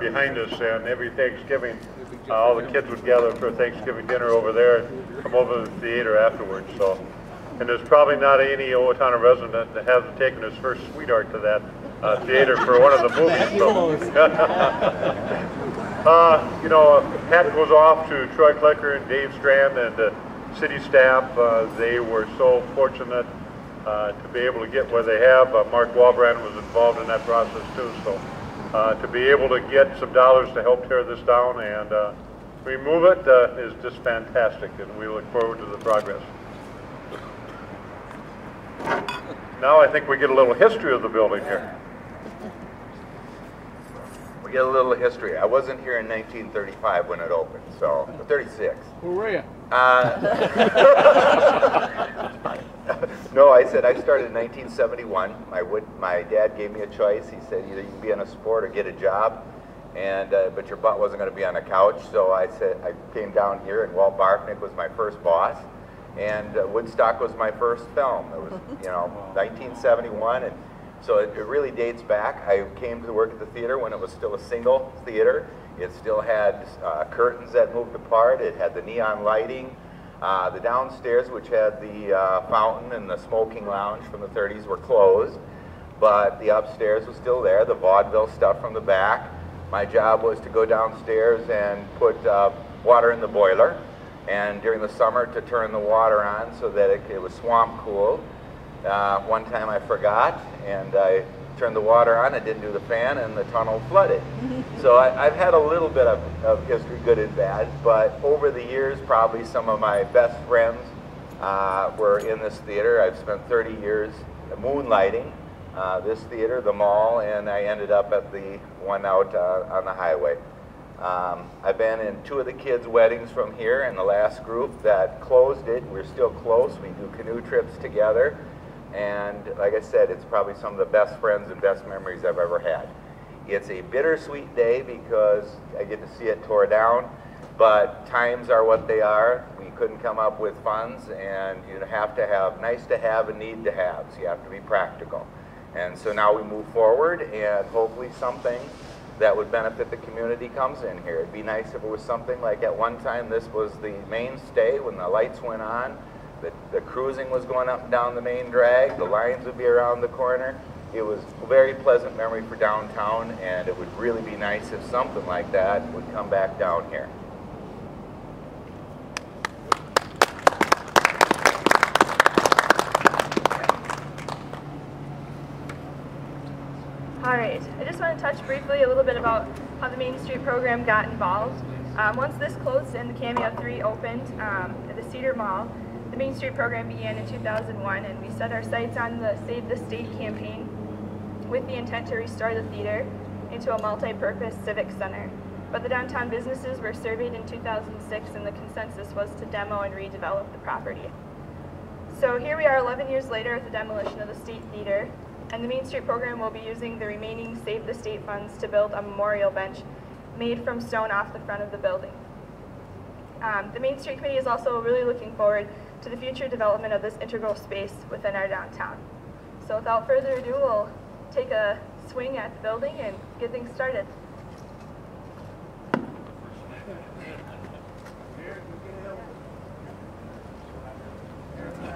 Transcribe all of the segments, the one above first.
behind us, and every Thanksgiving, all the kids would gather for Thanksgiving dinner over there and come over to the theater afterwards. So, and there's probably not any Owatonna resident that hasn't taken his first sweetheart to that theater for one of the movies. So, you know, hat goes off to Troy Klecker and Dave Strand and the city staff. They were so fortunate to be able to get where they have. Mark Walbrand was involved in that process too. So. To be able to get some dollars to help tear this down and remove it is just fantastic, and we look forward to the progress. Now I think we get a little history of the building here. We get a little history. I wasn't here in 1935 when it opened, so 36. Where were you? No, I said I started in 1971. My dad gave me a choice. He said either you can be in a sport or get a job, and but your butt wasn't going to be on a couch. So I said I came down here, and Walt Barknick was my first boss, and Woodstock was my first film. It was 1971, and so it really dates back. I came to work at the theater when it was still a single theater. It still had curtains that moved apart. It had the neon lighting. The downstairs, which had the fountain and the smoking lounge from the 30s, were closed, but the upstairs was still there, the vaudeville stuff from the back. My job was to go downstairs and put water in the boiler, and during the summer to turn the water on so that it was swamp cooled. One time I forgot, and I turned the water on, I didn't do the fan, and the tunnel flooded. So I've had a little bit of history, good and bad, but over the years, probably some of my best friends were in this theater. I've spent 30 years moonlighting this theater, the mall, and I ended up at the one out on the highway. I've been in 2 of the kids' weddings from here, and the last group that closed it, we're still close. We do canoe trips together. And like I said, it's probably some of the best friends and best memories I've ever had. It's a bittersweet day because I get to see it tore down, but times are what they are. We couldn't come up with funds, and you have to have nice to have and need to have, so you have to be practical. And so now we move forward, and hopefully something that would benefit the community comes in here. It'd be nice if it was something like at one time this was the mainstay when the lights went on. The cruising was going up and down the main drag, the lines would be around the corner. It was a very pleasant memory for downtown, and it would really be nice if something like that would come back down here. All right, I just want to touch briefly a little bit about how the Main Street program got involved. Once this closed and the Cameo 3 opened at the Cedar Mall, the Main Street program began in 2001, and we set our sights on the Save the State campaign with the intent to restore the theater into a multi-purpose civic center. But the downtown businesses were surveyed in 2006, and the consensus was to demo and redevelop the property. So here we are 11 years later at the demolition of the State Theater, and the Main Street program will be using the remaining Save the State funds to build a memorial bench made from stone off the front of the building. The Main Street Committee is also really looking forward to the future development of this integral space within our downtown. So without further ado, we'll take a swing at the building and get things started.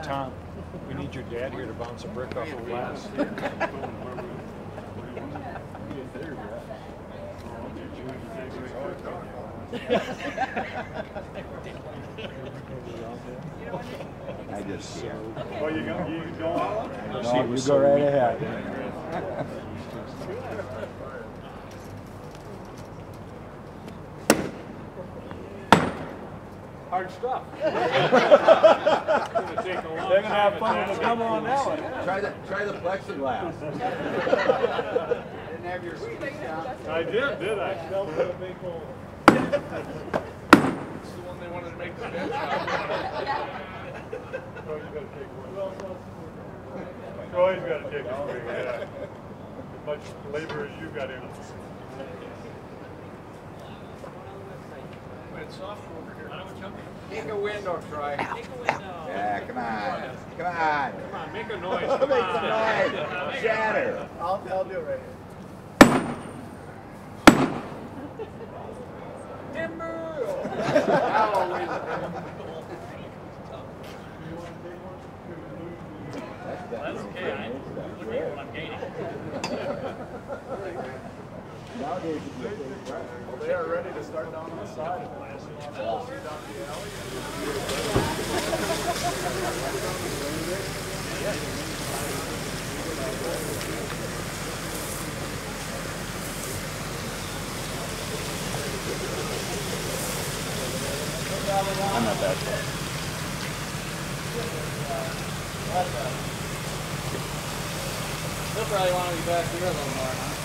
Tom, we need your dad here to bounce a brick off of glass. I just. Oh, you don't want one? No, you go right ahead. Hard stuff. They're gonna have fun with the double on that one. Try the plexiglass. Didn't have your sweet down. I did I? Still put a big hole. It's the one they wanted to make the bench out. Oh, you gotta take one. Troy's gotta take a swing, yeah. As much labor as you got in. It's soft over here. Make a window, Troy. Make a window. Yeah, come on. Come on. Come on, make a noise. Make some noise. Shatter. I'll do it right here. Well, they are ready to start down on the side. I'm not that far. He'll probably want to be back here a little more, huh?